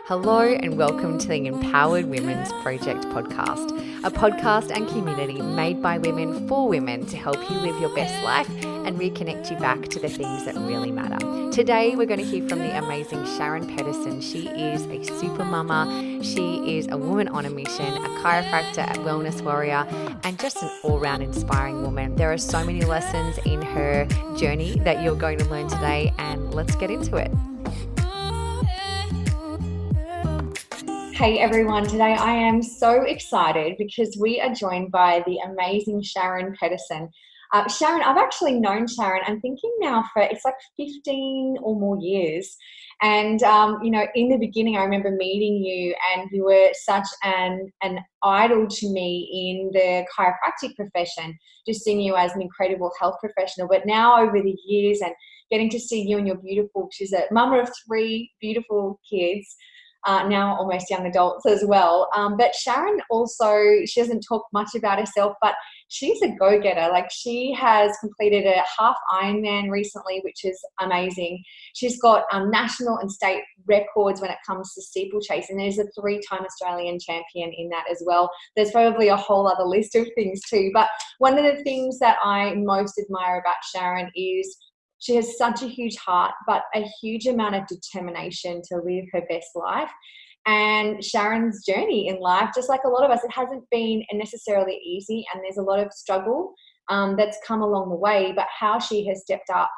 Hello and welcome to the Empowered Women's Project podcast, a podcast and community made by women for women to help you live your best life and reconnect you back to the things that really matter. Today, we're going to hear from the amazing Sharon Pedersen. She is a super mama. She is a woman on a mission, a chiropractor, a wellness warrior, and just an all-round inspiring woman. There are so many lessons in her journey that you're going to learn today, and let's get into it. Hey everyone, today I am so excited because we are joined by the amazing Sharon Pedersen. Sharon, I've actually known Sharon, I'm thinking now for, it's like 15 or more years. And, in the beginning, I remember meeting you and you were such an idol to me in the chiropractic profession, just seeing you as an incredible health professional. But now over the years and getting to see you and your beautiful, she's a mama of 3 beautiful kids, now almost young adults as well. But Sharon also, she doesn't talk much about herself, but she's a go-getter. Like, she has completed a half Ironman recently, which is amazing. She's got national and state records when it comes to steeplechase, and there's a 3-time Australian champion in that as well. There's probably a whole other list of things too. But one of the things that I most admire about Sharon is she has such a huge heart, but a huge amount of determination to live her best life. And Sharon's journey in life, just like a lot of us, it hasn't been necessarily easy, and there's a lot of struggle that's come along the way. But how she has stepped up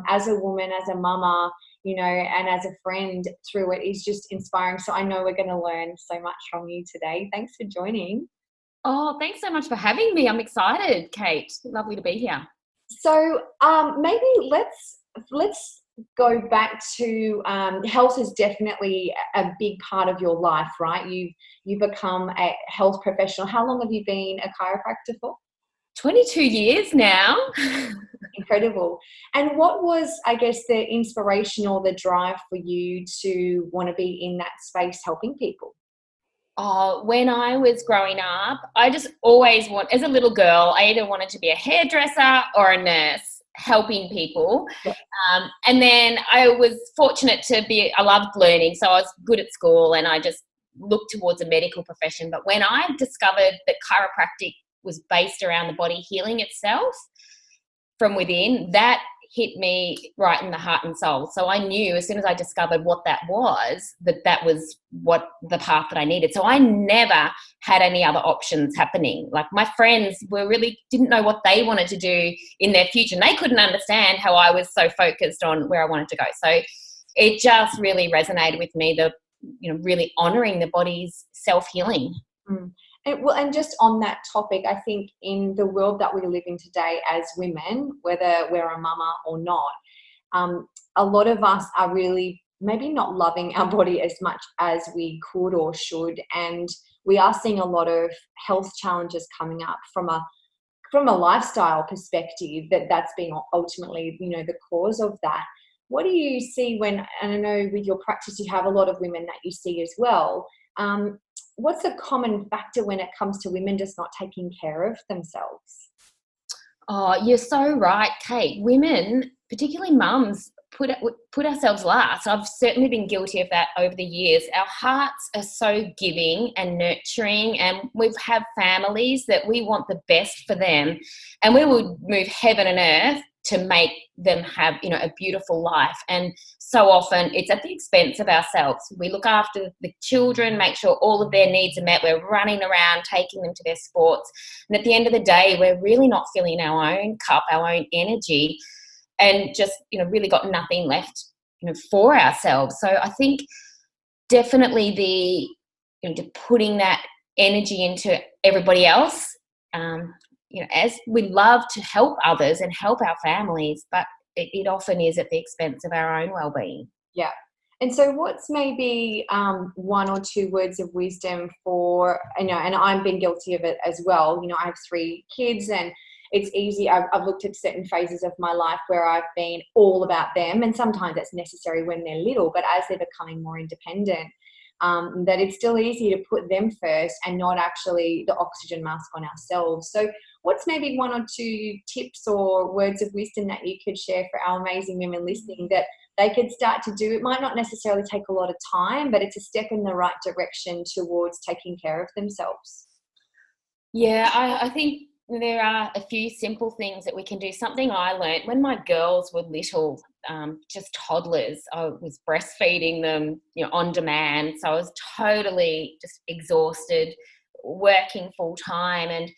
as a woman, as a mama, and as a friend through it is just inspiring. So I know we're going to learn so much from you today. Thanks for joining. Oh, thanks so much for having me. I'm excited, Kate. Lovely to be here. So maybe let's go back to health is definitely a big part of your life, right? You've become a health professional. How long have you been a chiropractor for? 22 years now. Incredible. And what was, I guess, the inspiration or the drive for you to want to be in that space helping people? Oh, when I was growing up, I just always as a little girl, I either wanted to be a hairdresser or a nurse, helping people. Yep. And then I was fortunate I loved learning, so I was good at school and I just looked towards a medical profession. But when I discovered that chiropractic was based around the body healing itself from within, that hit me right in the heart and soul. So I knew as soon as I discovered what that was what the path that I needed. So I never had any other options happening. Like, my friends didn't know what they wanted to do in their future, and they couldn't understand how I was so focused on where I wanted to go. So it just really resonated with me, really honoring the body's self-healing. Mm. And just on that topic, I think in the world that we live in today as women, whether we're a mama or not, a lot of us are really maybe not loving our body as much as we could or should. And we are seeing a lot of health challenges coming up from a lifestyle perspective that's being ultimately, the cause of that. What do you see and I know with your practice, you have a lot of women that you see as well. What's a common factor when it comes to women just not taking care of themselves? Oh, you're so right, Kate. Women, particularly mums, put ourselves last. I've certainly been guilty of that over the years. Our hearts are so giving and nurturing, and we have families that we want the best for them, and we would move heaven and earth to make them have, a beautiful life. And so often it's at the expense of ourselves. We look after the children, make sure all of their needs are met. We're running around, taking them to their sports. And at the end of the day, we're really not filling our own cup, our own energy, and just, really got nothing left, for ourselves. So I think definitely the putting that energy into everybody else, as we love to help others and help our families, but it often is at the expense of our own well-being. Yeah. And so what's maybe 1 or 2 words of wisdom for, and I've been guilty of it as well. I have 3 kids, and it's easy. I've looked at certain phases of my life where I've been all about them, and sometimes that's necessary when they're little, but as they're becoming more independent, that it's still easy to put them first and not actually the oxygen mask on ourselves. So what's maybe 1 or 2 tips or words of wisdom that you could share for our amazing women listening that they could start to do. It might not necessarily take a lot of time, but it's a step in the right direction towards taking care of themselves. Yeah, I think there are a few simple things that we can do. Something I learned when my girls were little, just toddlers, I was breastfeeding them, on demand. So I was totally just exhausted, working full time, and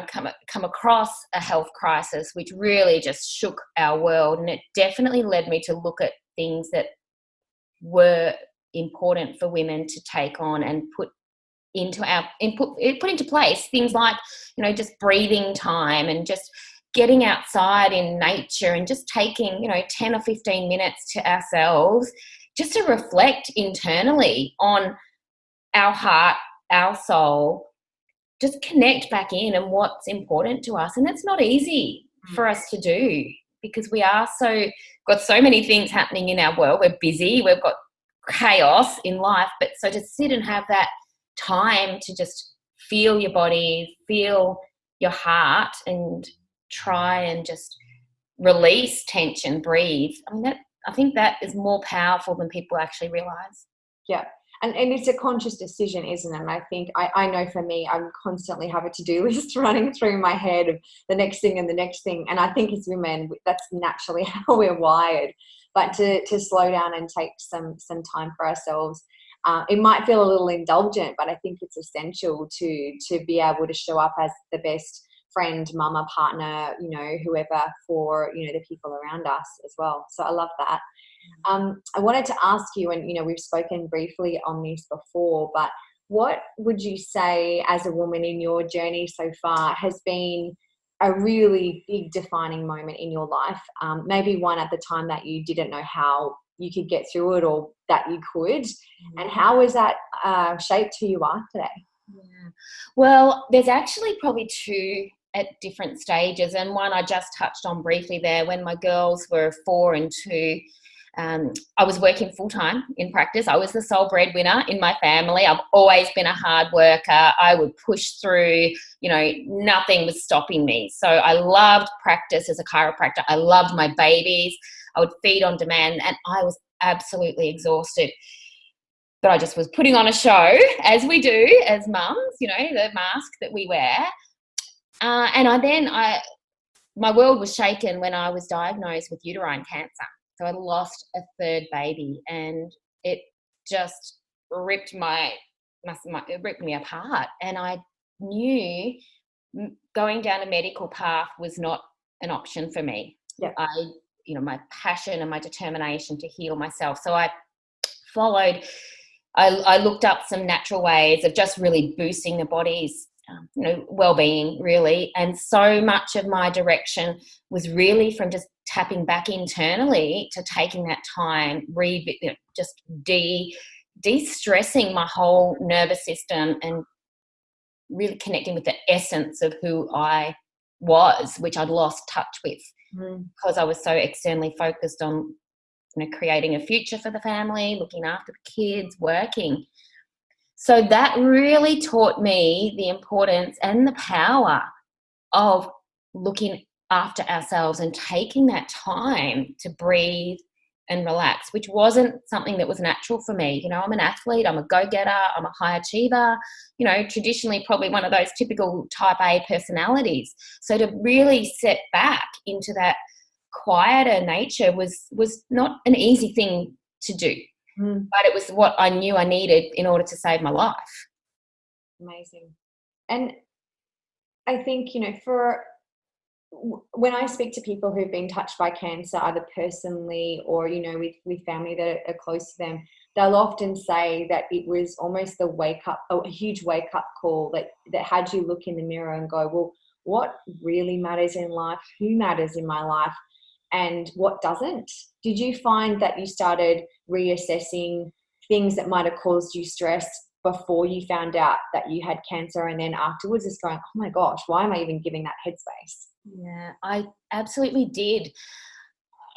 come across a health crisis, which really just shook our world. And it definitely led me to look at things that were important for women to take on and put into place, things like just breathing time and just getting outside in nature and just taking 10 or 15 minutes to ourselves just to reflect internally on our heart, our soul, just connect back in and what's important to us. And it's not easy for us to do because we are got so many things happening in our world. We're busy, we've got chaos in life, but so to sit and have that time to just feel your body, feel your heart, and try and just release tension, breathe. I think that is more powerful than people actually realize. Yeah. And it's a conscious decision, isn't it? And I think I know for me, I'm constantly have a to-do list running through my head of the next thing and the next thing. And I think as women, that's naturally how we're wired. But to slow down and take some time for ourselves, it might feel a little indulgent, but I think it's essential to be able to show up as the best friend, mama, partner, whoever for, the people around us as well. So I love that. I wanted to ask you, and, we've spoken briefly on this before, but what would you say as a woman in your journey so far has been a really big defining moment in your life? Maybe one at the time that you didn't know how you could get through it or that you could, and how has that shaped who you are today? Yeah. Well, there's actually probably two at different stages, and one I just touched on briefly there. When my girls were 4 and 2, I was working full-time in practice. I was the sole breadwinner in my family. I've always been a hard worker. I would push through, nothing was stopping me. So I loved practice as a chiropractor. I loved my babies. I would feed on demand, and I was absolutely exhausted. But I just was putting on a show, as we do as mums, the mask that we wear. My world was shaken when I was diagnosed with uterine cancer. So I lost a third baby, and it just ripped it ripped me apart. And I knew going down a medical path was not an option for me. Yeah. My passion and my determination to heal myself. So I followed. I looked up some natural ways of just really boosting the body's well-being, really. And so much of my direction was really from just tapping back internally to taking that time, just de-stressing my whole nervous system and really connecting with the essence of who I was, which I'd lost touch with because I was so externally focused on creating a future for the family, looking after the kids, working. So that really taught me the importance and the power of looking after ourselves and taking that time to breathe and relax, which wasn't something that was natural for me. I'm an athlete, I'm a go-getter, I'm a high achiever, traditionally probably one of those typical type A personalities. So to really set back into that quieter nature was not an easy thing to do. But it was what I knew I needed in order to save my life. Amazing. And I think, when I speak to people who've been touched by cancer, either personally or, with family that are close to them, they'll often say that it was almost a huge wake-up call that had you look in the mirror and go, well, what really matters in life? Who matters in my life? And what doesn't? Did you find that you started reassessing things that might have caused you stress before you found out that you had cancer, and then afterwards just going, oh my gosh, why am I even giving that headspace? Yeah, I absolutely did.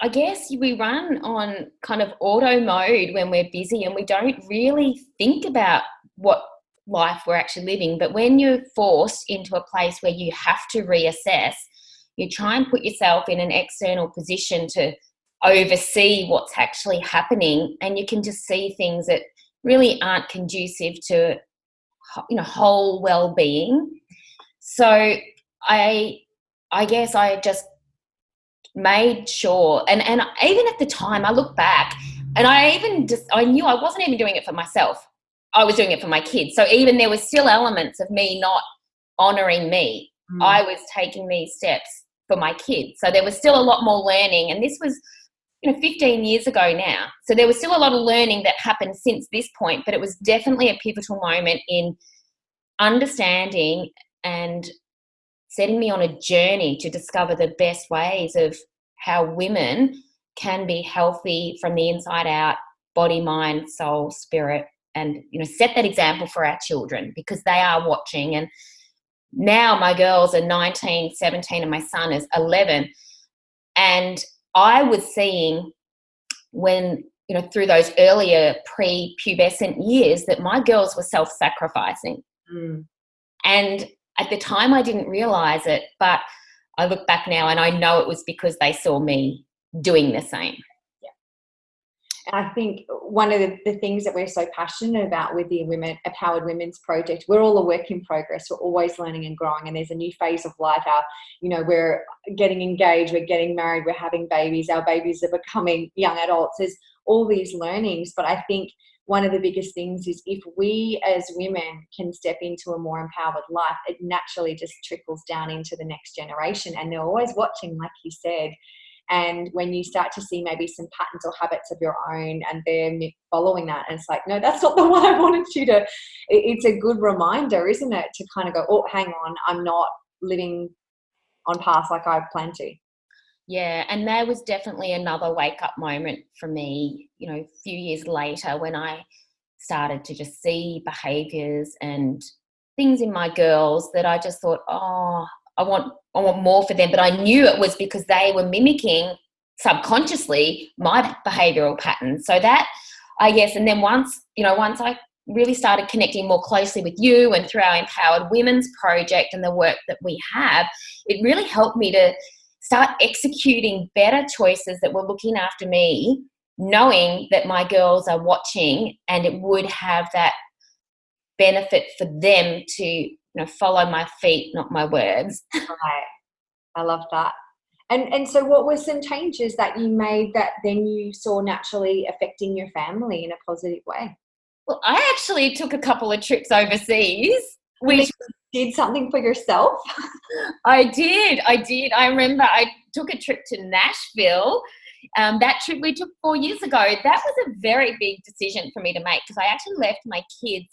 I guess we run on kind of auto mode when we're busy and we don't really think about what life we're actually living. But when you're forced into a place where you have to reassess, you try and put yourself in an external position to oversee what's actually happening, and you can just see things that really aren't conducive to, you know, whole well-being. So I guess I just made sure, and even at the time I look back and I knew I wasn't even doing it for myself. I was doing it for my kids. So even there was still elements of me not honoring me. I was taking these steps for my kids. So there was still a lot more learning, and this was, you know, 15 years ago now. So there was still a lot of learning that happened since this point, but it was definitely a pivotal moment in understanding and setting me on a journey to discover the best ways of how women can be healthy from the inside out, body, mind, soul, spirit, and, you know, set that example for our children, because they are watching. And now my girls are 19, 17, and my son is 11. And I was seeing, when, you know, through those earlier pre-pubescent years, that my girls were self-sacrificing. And at the time I didn't realize it, but I look back now and I know it was because they saw me doing the same. And I think one of the things that we're so passionate about with the Empowered Women's Project, we're all a work in progress. We're always learning and growing, and there's a new phase of life. You know, we're getting engaged, we're getting married, we're having babies, our babies are becoming young adults. There's all these learnings, but I think one of the biggest things is if we as women can step into a more empowered life, it naturally just trickles down into the next generation, and they're always watching, like you said. And when you start to see maybe some patterns or habits of your own and they're following that, and it's like, no, that's not the one I wanted you to. It's a good reminder, isn't it, to kind of go, oh, hang on, I'm not living on path like I planned to. Yeah, and there was definitely another wake-up moment for me, you know, a few years later, when I started to just see behaviours and things in my girls that I just thought, oh, I want more for them. But I knew it was because they were mimicking subconsciously my behavioural patterns. So that, I guess, and then once I really started connecting more closely with you and through our Empowered Women's Project and the work that we have, it really helped me to start executing better choices that were looking after me, knowing that my girls are watching, and it would have that benefit for them to, you know, follow my feet, not my words. Right. I love that. And so what were some changes that you made that then you saw naturally affecting your family in a positive way? Well, I actually took a couple of trips overseas, which did something for yourself? I did. I remember I took a trip to Nashville. That trip we took 4 years ago. That was a very big decision for me to make, because I actually left my kids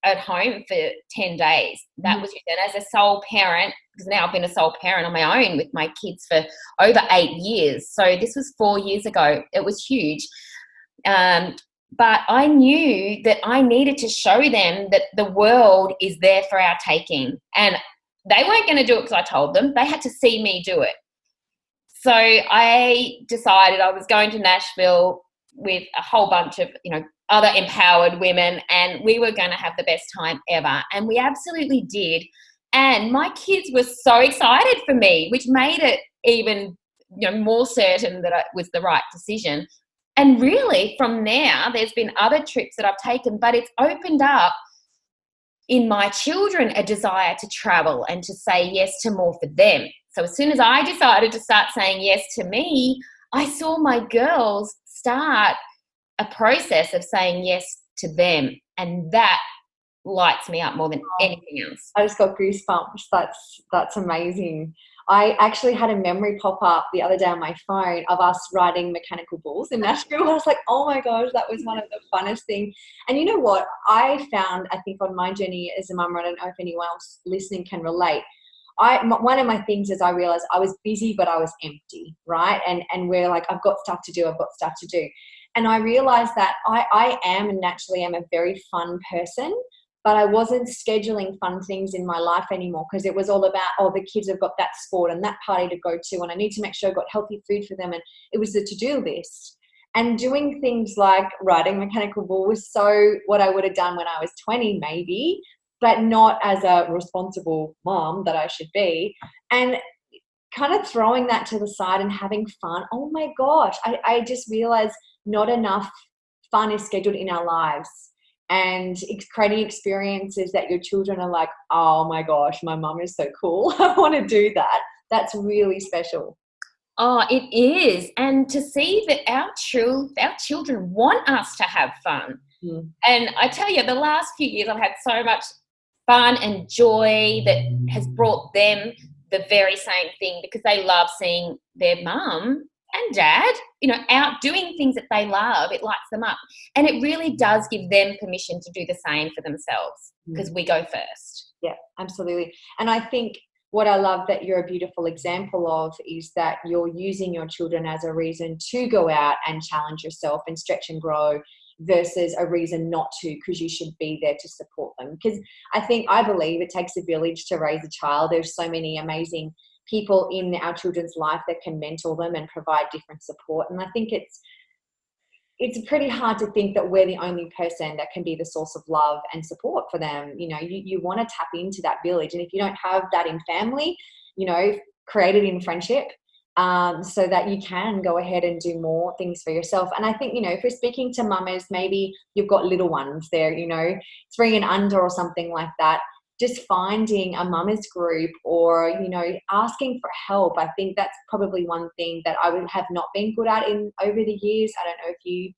at home for 10 days. That was, and as a sole parent, because now I've been a sole parent on my own with my kids for over 8 years. So this was 4 years ago. It was huge. But I knew that I needed to show them that the world is there for our taking. And they weren't going to do it because I told them. They had to see me do it. So I decided I was going to Nashville with a whole bunch of, you know, other empowered women, and we were going to have the best time ever. And we absolutely did. And my kids were so excited for me, which made it even, you know, more certain that it was the right decision. And really, from there, there's been other trips that I've taken, but it's opened up in my children a desire to travel and to say yes to more for them. So as soon as I decided to start saying yes to me, I saw my girls start a process of saying yes to them. And that lights me up more than anything else. I just got goosebumps. That's amazing. I actually had a memory pop up the other day on my phone of us riding mechanical bulls in Nashville. I was like, oh my gosh, that was one of the funnest things. And you know what? I found, I think on my journey as a mum, I don't know if anyone else listening can relate. One of my things is I realized I was busy, but I was empty, right? And we're like, I've got stuff to do. And I realized that I am and naturally am a very fun person, but I wasn't scheduling fun things in my life anymore, because it was all about, oh, the kids have got that sport and that party to go to, and I need to make sure I've got healthy food for them. And it was the to-do list. And doing things like riding mechanical bull was so what I would have done when I was 20 maybe, but not as a responsible mom that I should be. And kind of throwing that to the side and having fun. Oh my gosh, I just realized not enough fun is scheduled in our lives, and it's creating experiences that your children are like, oh my gosh, my mum is so cool. I want to do that. That's really special. Oh, it is. And to see that our children want us to have fun. Mm. And I tell you, the last few years I've had so much fun and joy that has brought them the very same thing, because they love seeing their mum and dad, out doing things that they love. It lights them up. And it really does give them permission to do the same for themselves, because we go first. Yeah, absolutely. And I think what I love that you're a beautiful example of is that you're using your children as a reason to go out and challenge yourself and stretch and grow, versus a reason not to, because you should be there to support them. Because I believe it takes a village to raise a child. There's so many amazing people in our children's life that can mentor them and provide different support. And I think it's pretty hard to think that we're the only person that can be the source of love and support for them. You want to tap into that village. And if you don't have that in family, create it in friendship, so that you can go ahead and do more things for yourself. And I think, if we're speaking to mamas, maybe you've got little ones there, 3 and under or something like that, just finding a mama's group or, asking for help. I think that's probably one thing that I would have not been good at over the years. I don't know if you,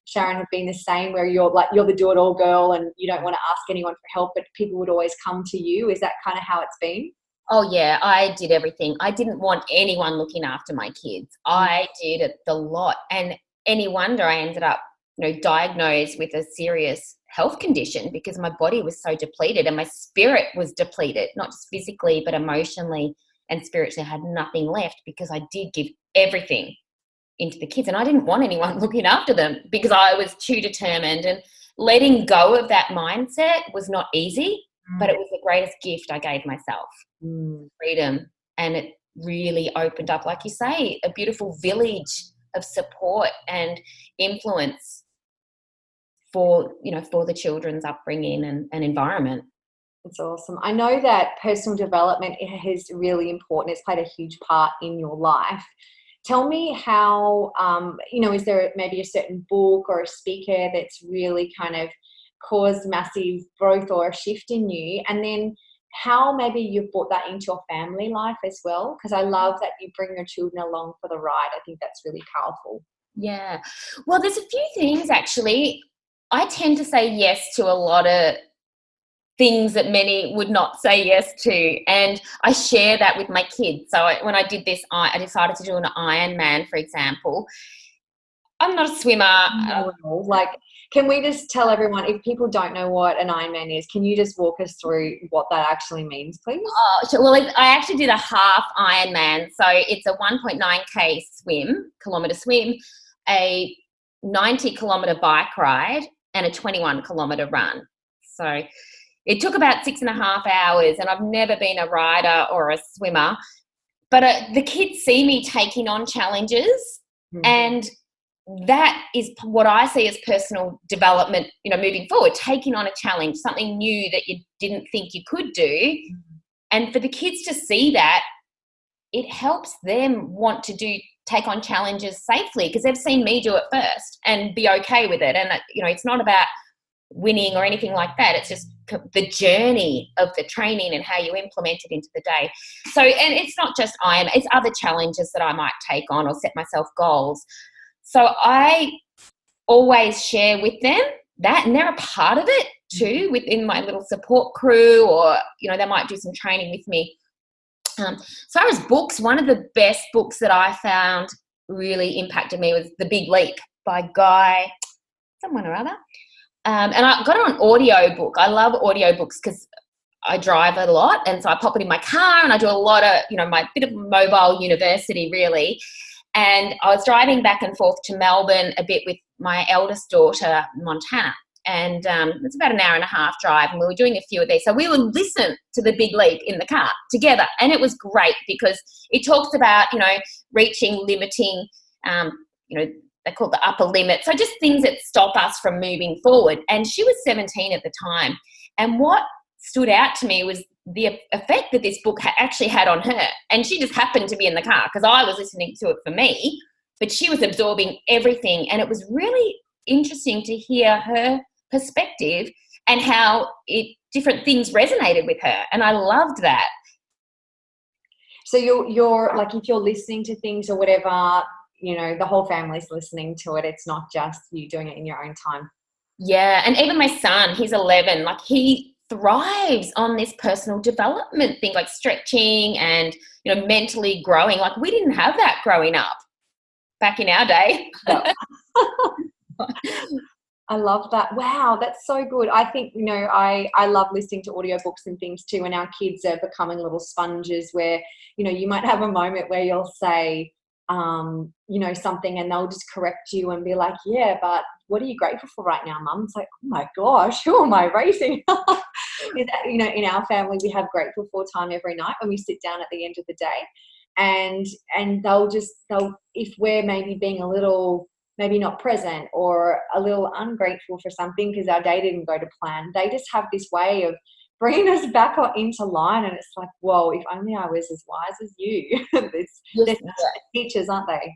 Sharon, have been the same, where you're the do-it-all girl and you don't want to ask anyone for help, but people would always come to you. Is that kind of how it's been? Oh, yeah, I did everything. I didn't want anyone looking after my kids. I did it a lot. And any wonder I ended up, diagnosed with a serious health condition, because my body was so depleted and my spirit was depleted, not just physically, but emotionally and spiritually. I had nothing left, because I did give everything into the kids, and I didn't want anyone looking after them, because I was too determined. And letting go of that mindset was not easy, but it was the greatest gift I gave myself. Freedom. And it really opened up, like you say, a beautiful village of support and influence for the children's upbringing and environment. It's awesome. I know that personal development is really important. It's played a huge part in your life. Tell me how, is there maybe a certain book or a speaker that's really kind of caused massive growth or a shift in you? And then how maybe you've brought that into your family life as well? Because I love that you bring your children along for the ride. I think that's really powerful. Yeah. Well, there's a few things actually. I tend to say yes to a lot of things that many would not say yes to. And I share that with my kids. So when I did this, I decided to do an Ironman, for example. I'm not a swimmer. Can we just tell everyone, if people don't know what an Ironman is, can you just walk us through what that actually means, please? Well, I actually did a half Ironman. So it's a 1.9K kilometre swim, a 90-kilometre bike ride, and a 21-kilometre run. So it took about 6.5 hours, and I've never been a rider or a swimmer. But the kids see me taking on challenges, and that is what I see as personal development, moving forward, taking on a challenge, something new that you didn't think you could do. And for the kids to see that, it helps them want to take on challenges safely, because they've seen me do it first and be okay with it. And, it's not about winning or anything like that. It's just the journey of the training and how you implement it into the day. So, and it's not just it's other challenges that I might take on or set myself goals. So I always share with them that, and they're a part of it too, within my little support crew, or, they might do some training with me. As far as books, one of the best books that I found really impacted me was The Big Leap by Guy, someone or other. And I got it on audio book. I love audio books because I drive a lot, and so I pop it in my car and I do a lot of, my bit of mobile university really. And I was driving back and forth to Melbourne a bit with my eldest daughter, Montana. And it's about an hour and a half drive, and we were doing a few of these. So we would listen to The Big Leap in the car together. And it was great because it talks about, reaching, limiting, they call it the upper limit. So just things that stop us from moving forward. And she was 17 at the time. And what stood out to me was the effect that this book actually had on her. And she just happened to be in the car because I was listening to it for me, but she was absorbing everything. And it was really interesting to hear her perspective and how different things resonated with her. And I loved that. So you're like, if you're listening to things or whatever, you know, the whole family's listening to it. It's not just you doing it in your own time. Yeah. And even my son, he's 11, like he thrives on this personal development thing, like stretching and, you know, mentally growing. Like we didn't have that growing up back in our day. No. I love that. Wow, that's so good. I think, you know, I love listening to audiobooks and things too, and our kids are becoming little sponges where, you know, you might have a moment where you'll say, you know, something and they'll just correct you and be like, yeah, but what are you grateful for right now, Mum? It's like, oh my gosh, who am I raising? You know, in our family, we have grateful for time every night when we sit down at the end of the day. And they'll if we're maybe being a little maybe not present or a little ungrateful for something because our day didn't go to plan, they just have this way of bringing us back into line. And it's like, whoa, if only I was as wise as you. They're teachers, aren't they?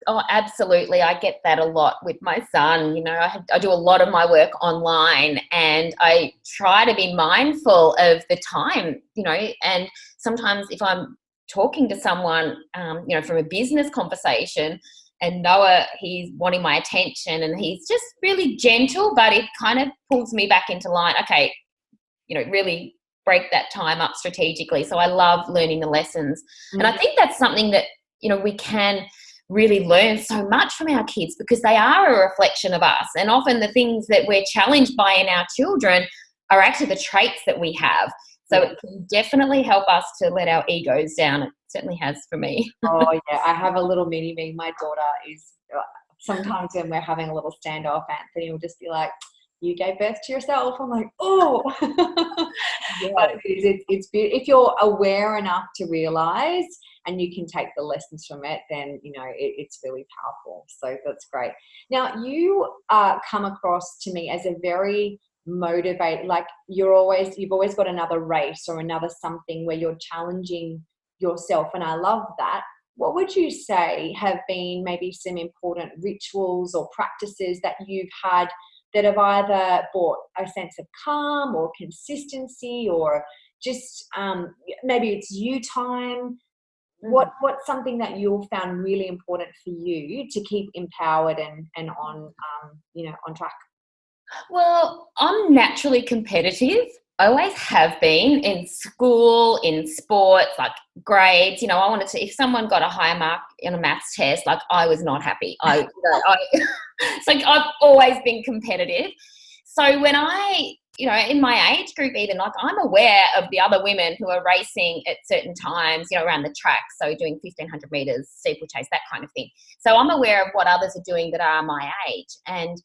Oh, absolutely. I get that a lot with my son. You know, I do a lot of my work online and I try to be mindful of the time, you know, and sometimes if I'm talking to someone, you know, from a business conversation, and Noah, he's wanting my attention and he's just really gentle, but it kind of pulls me back into line. Okay, you know, really break that time up strategically. So I love learning the lessons. And I think that's something that, you know, we can really learn so much from our kids because they are a reflection of us. And often the things that we're challenged by in our children are actually the traits that we have. So it can definitely help us to let our egos down. It certainly has for me. Oh, yeah. I have a little mini-me. My daughter is sometimes when we're having a little standoff, Anthony will just be like, you gave birth to yourself. I'm like, oh. Yeah. But it's beautiful. If you're aware enough to realise and you can take the lessons from it, then, you know, it's really powerful. So that's great. Now, you come across to me as a very motivate, like you've always got another race or another something where you're challenging yourself, and I love that. What would you say have been maybe some important rituals or practices that you've had that have either brought a sense of calm or consistency or just maybe it's you time? What's something that you found really important for you to keep empowered and on you know, on track? Well, I'm naturally competitive. I always have been in school, in sports, like grades. You know, I wanted to, if someone got a higher mark in a maths test, like I was not happy. It's like I've always been competitive. So when you know, in my age group even, like I'm aware of the other women who are racing at certain times, you know, around the track. So doing 1,500 metres, steeplechase, that kind of thing. So I'm aware of what others are doing that are my age. And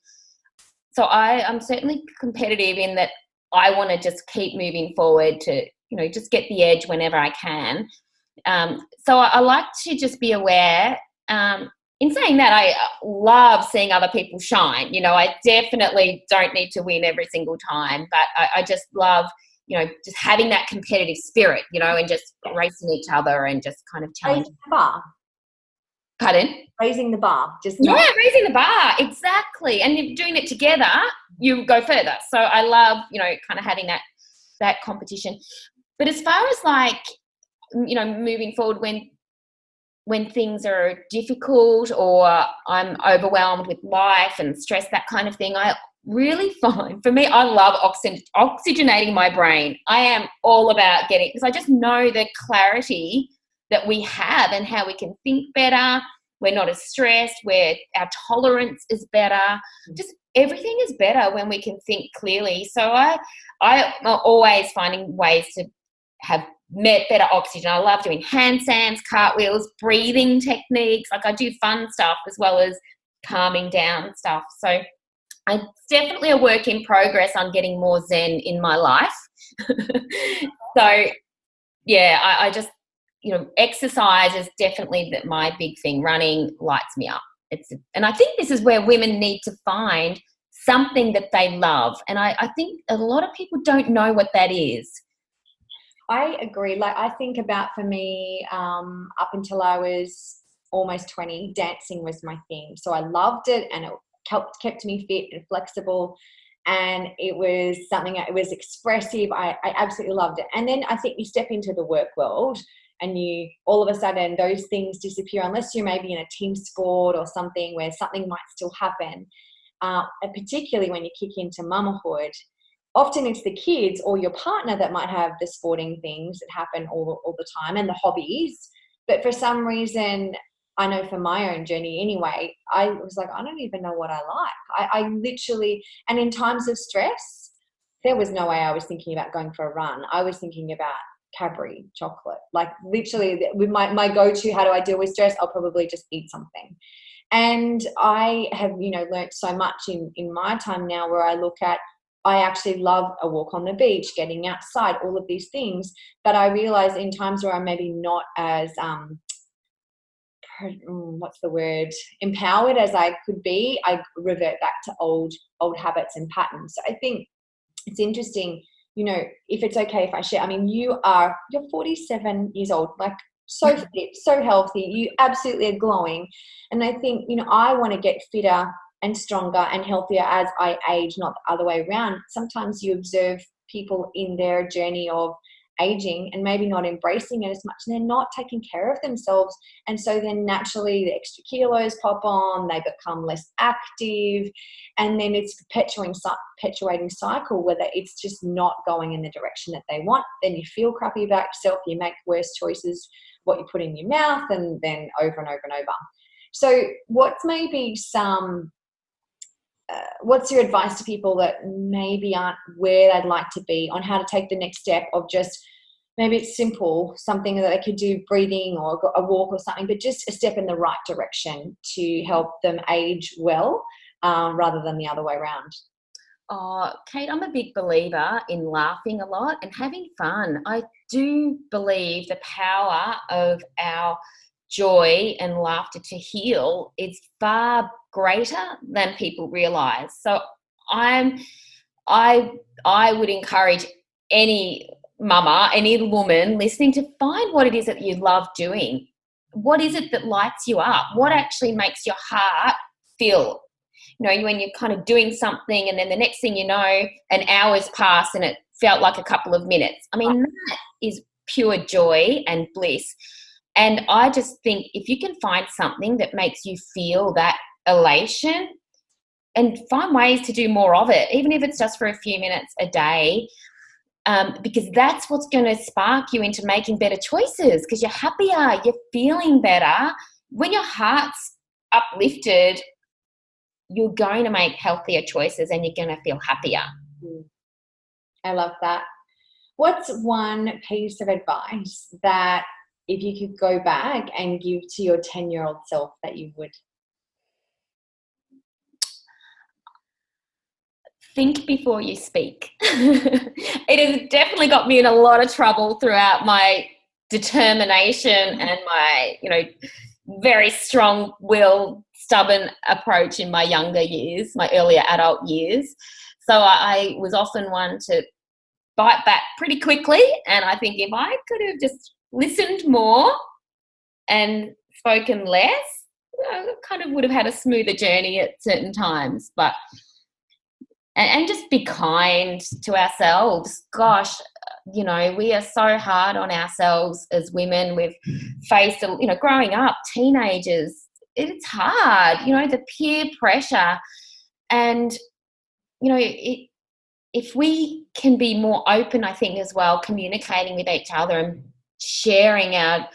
so I'm certainly competitive in that I want to just keep moving forward to, you know, just get the edge whenever I can. So I like to just be aware. In saying that, I love seeing other people shine. You know, I definitely don't need to win every single time, but I just love, you know, just having that competitive spirit, you know, and just racing each other and just kind of challenging. Raising the bar. Pardon? Raising the bar. Raising the bar, exactly. And if doing it together, you go further. So I love, you know, kind of having that competition. But as far as like, you know, moving forward when things are difficult or I'm overwhelmed with life and stress, that kind of thing, I really find, for me, I love oxygenating my brain. I am all about getting, because I just know the clarity that we have and how we can think better. We're not as stressed, our tolerance is better. Just everything is better when we can think clearly. So I'm always finding ways to have better oxygen. I love doing handstands, cartwheels, breathing techniques. Like I do fun stuff as well as calming down stuff. So it's definitely a work in progress on getting more zen in my life. So yeah, I just, you know, exercise is definitely my big thing. Running lights me up. And I think this is where women need to find something that they love. And I think a lot of people don't know what that is. I agree. Like, I think about, for me, up until I was almost 20, dancing was my thing. So I loved it, and it kept me fit and flexible. And it was something, it was expressive. I absolutely loved it. And then I think you step into the work world, and you, all of a sudden, those things disappear, unless you're maybe in a team sport or something where something might still happen. And particularly when you kick into mamahood, often it's the kids or your partner that might have the sporting things that happen all the time, and the hobbies. But for some reason, I know from my own journey anyway, I was like, I don't even know what I like. I literally, and in times of stress, there was no way I was thinking about going for a run. I was thinking about Cadbury chocolate. Like, literally, with my go-to, how do I deal with stress? I'll probably just eat something. And I have, learnt so much in my time now, where I look at, I actually love a walk on the beach, getting outside, all of these things. But I realize in times where I'm maybe not as, what's the word, empowered as I could be, I revert back to old habits and patterns. So I think it's interesting, if it's okay if I share. I mean, you're 47 years old, like, so fit, so healthy. You absolutely are glowing. And I think, I want to get fitter and stronger and healthier as I age, not the other way around. Sometimes you observe people in their journey of aging and maybe not embracing it as much, and they're not taking care of themselves. And so then naturally the extra kilos pop on, they become less active, and then it's perpetuating cycle, whether it's just not going in the direction that they want. Then you feel crappy about yourself, you make worse choices, what you put in your mouth, and then over and over and over. So what's maybe what's your advice to people that maybe aren't where they'd like to be, on how to take the next step of just, maybe it's simple, something that they could do, breathing or a walk or something, but just a step in the right direction to help them age well, rather than the other way around? Oh, Kate, I'm a big believer in laughing a lot and having fun. I do believe the power of our joy and laughter to heal is far greater than people realize. So I would encourage any mama, any woman listening, to find what it is that you love doing. What is it that lights you up? What actually makes your heart feel, when you're kind of doing something and then the next thing you know, an hour's passed and it felt like a couple of minutes. I mean, that is pure joy and bliss. And I just think if you can find something that makes you feel that elation, and find ways to do more of it, even if it's just for a few minutes a day, because that's what's going to spark you into making better choices, because you're happier, you're feeling better. When your heart's uplifted, you're going to make healthier choices and you're going to feel happier. I love that. What's one piece of advice that, if you could go back and give to your 10-year-old self, that you would? Think before you speak. It has definitely got me in a lot of trouble throughout my determination and my, very strong will, stubborn approach in my younger years, my earlier adult years. So I was often one to bite back pretty quickly. And I think if I could have just listened more and spoken less, I kind of would have had a smoother journey at certain times. But and just be kind to ourselves. Gosh, we are so hard on ourselves as women. We've faced, growing up, teenagers, it's hard, the peer pressure. And, if we can be more open, I think, as well, communicating with each other and sharing our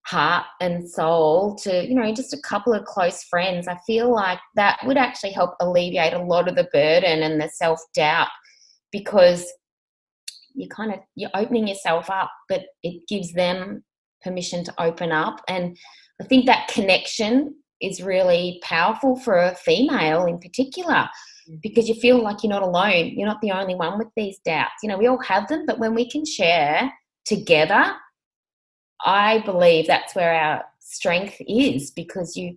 heart and soul to, just a couple of close friends, I feel like that would actually help alleviate a lot of the burden and the self-doubt, because you're opening yourself up, but it gives them permission to open up. And I think that connection is really powerful for a female in particular, because you feel like you're not alone. You're not the only one with these doubts. We all have them, but when we can share together, I believe that's where our strength is, because you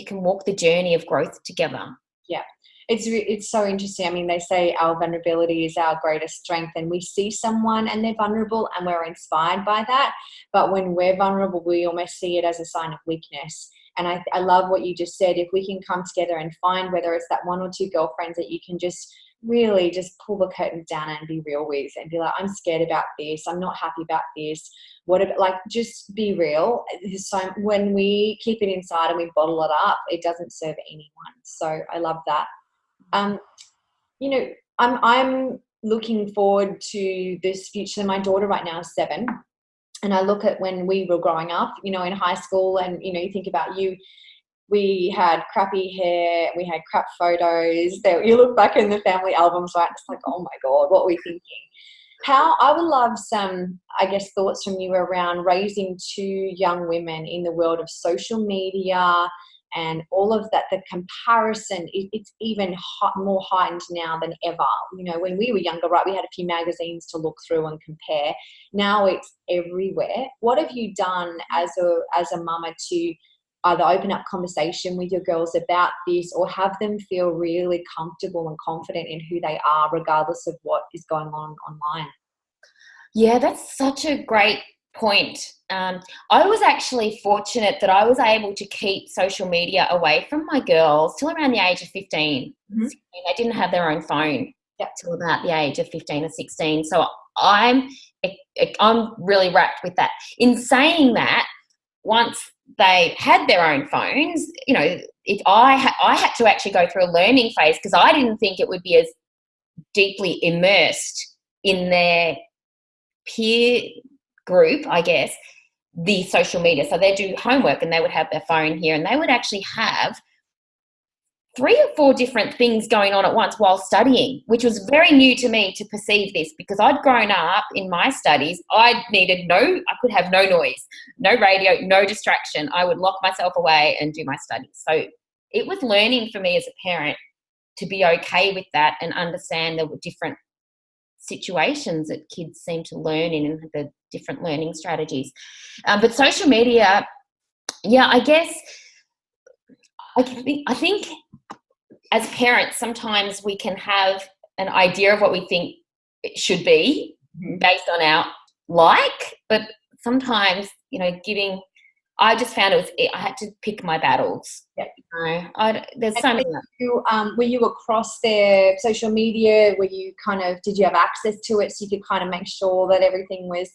can walk the journey of growth together. Yeah. It's so interesting. I mean, they say our vulnerability is our greatest strength, and we see someone and they're vulnerable and we're inspired by that. But when we're vulnerable, we almost see it as a sign of weakness. And I love what you just said. If we can come together and find, whether it's that one or two girlfriends that you can just really just pull the curtains down and be real with, and be like, I'm scared about this, I'm not happy about this, what about, like, just be real. So when we keep it inside and we bottle it up, it doesn't serve anyone. So I love that. You know, I'm looking forward to this future. My daughter right now is 7, and I look at when we were growing up, you know, in high school, and you know, you think about we had crappy hair, we had crap photos. You look back in the family albums, right? It's like, oh my God, what were we thinking? How I would love some, I guess, thoughts from you around raising 2 young women in the world of social media and all of that. The comparison, it's even more heightened now than ever. You know, when we were younger, right, we had a few magazines to look through and compare. Now it's everywhere. What have you done as a mama to either open up conversation with your girls about this, or have them feel really comfortable and confident in who they are, regardless of what is going on online? Yeah, that's such a great point. I was actually fortunate that I was able to keep social media away from my girls till around the age of 15. Mm-hmm. They didn't have their own phone till about the age of 15 or 16. So I'm really wrapped with that. In saying that, once they had their own phones, you know, I had to actually go through a learning phase, because I didn't think it would be as deeply immersed in their peer group, I guess, the social media. So they'd do homework and they would have their phone here, and they would actually have 3 or 4 different things going on at once while studying, which was very new to me to perceive this, because I'd grown up in my studies. I could have no noise, no radio, no distraction. I would lock myself away and do my studies. So it was learning for me as a parent to be okay with that and understand there were different situations that kids seem to learn in and the different learning strategies. But social media, yeah, I guess I think as parents, sometimes we can have an idea of what we think it should be based on our but sometimes, you know, I just found I had to pick my battles. Yeah. You know, there's so many. Were you across their social media? Did you have access to it so you could kind of make sure that everything was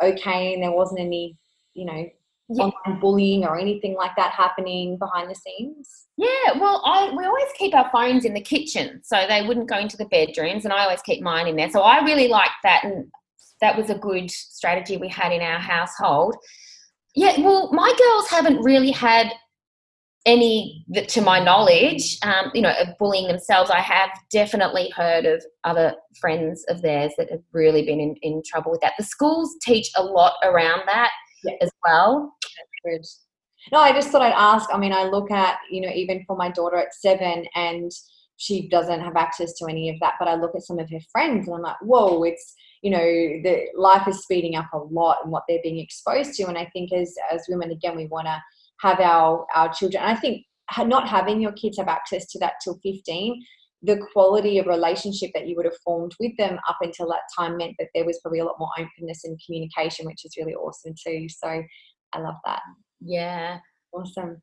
okay and there wasn't any, you know, online bullying or anything like that happening behind the scenes? Yeah, well, we always keep our phones in the kitchen so they wouldn't go into the bedrooms, and I always keep mine in there. So I really liked that, and that was a good strategy we had in our household. Yeah, well, my girls haven't really had any, to my knowledge, you know, of bullying themselves. I have definitely heard of other friends of theirs that have really been in trouble with that. The schools teach a lot around that as well. That's good. No, I just thought I'd ask. I mean, I look at, you know, even for my daughter at 7, and she doesn't have access to any of that, but I look at some of her friends and I'm like, whoa, it's, you know, the life is speeding up a lot and what they're being exposed to. And I think as women, again, we want to have our children. And I think not having your kids have access to that till 15, the quality of relationship that you would have formed with them up until that time meant that there was probably a lot more openness and communication, which is really awesome too. So I love that. Yeah. Awesome.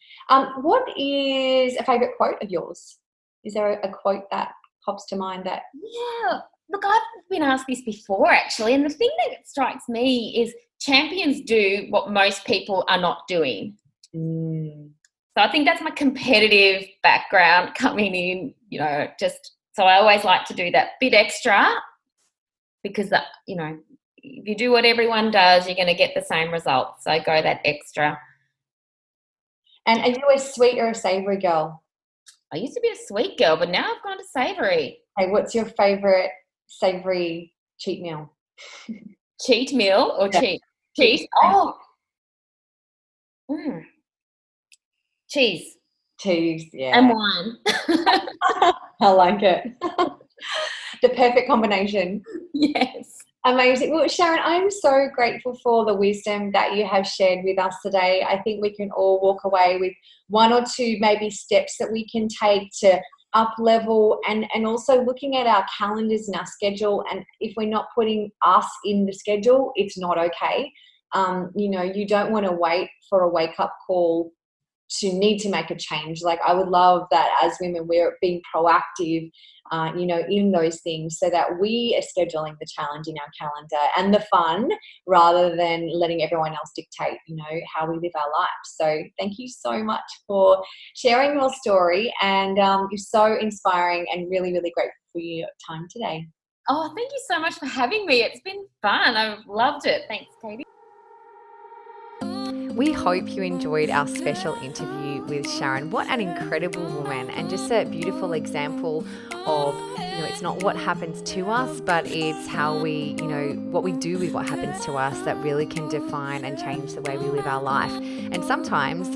What is a favourite quote of yours? Is there a quote that pops to mind that? Yeah. Look, I've been asked this before, actually, and the thing that strikes me is champions do what most people are not doing. So I think that's my competitive background coming in, you know, so I always like to do that bit extra, because that, you know, if you do what everyone does, you're going to get the same results. So go that extra. And are you a sweet or a savoury girl? I used to be a sweet girl, but now I've gone to savoury. Hey, what's your favourite savoury cheat meal? Cheat meal or cheat? Cheese. Oh. Cheese. Cheese, yeah. And wine. I like it. The perfect combination. Yes. Amazing. Well, Sharon, I'm so grateful for the wisdom that you have shared with us today. I think we can all walk away with 1 or 2 maybe steps that we can take to up level, and also looking at our calendars and our schedule. And if we're not putting us in the schedule, it's not okay. You don't want to wait for a wake up call to need to make a change. Like, I would love that as women, we're being proactive, in those things, so that we are scheduling the challenge in our calendar and the fun, rather than letting everyone else dictate, how we live our lives. So thank you so much for sharing your story, and you're so inspiring, and really, really grateful for your time today. Oh, thank you so much for having me. It's been fun. I've loved it. Thanks, Katie. We hope you enjoyed our special interview with Sharon. What an incredible woman, and just a beautiful example of, it's not what happens to us, but it's how we, what we do with what happens to us that really can define and change the way we live our life. And sometimes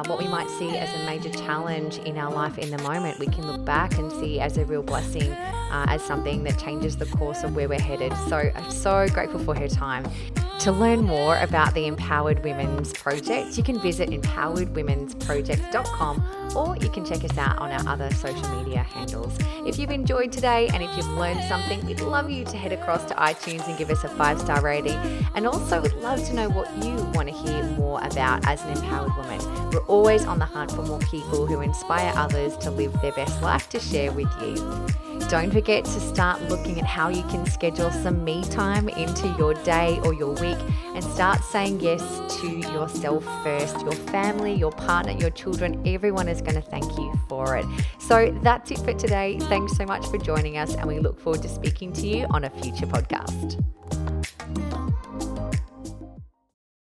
what we might see as a major challenge in our life in the moment, we can look back and see as a real blessing, as something that changes the course of where we're headed. So I'm so grateful for her time. To learn more about the Empowered Women's Project, you can visit empoweredwomensproject.com, or you can check us out on our other social media handles. If you've enjoyed today and if you've learned something, we'd love you to head across to iTunes and give us a 5-star rating. And also, we'd love to know what you want to hear more about as an empowered woman. We're always on the hunt for more people who inspire others to live their best life to share with you. Don't forget to start looking at how you can schedule some me time into your day or your week, and start saying yes to yourself first. Your family, your partner, your children, everyone is going to thank you for it. So that's it for today. Thanks so much for joining us, and we look forward to speaking to you on a future podcast.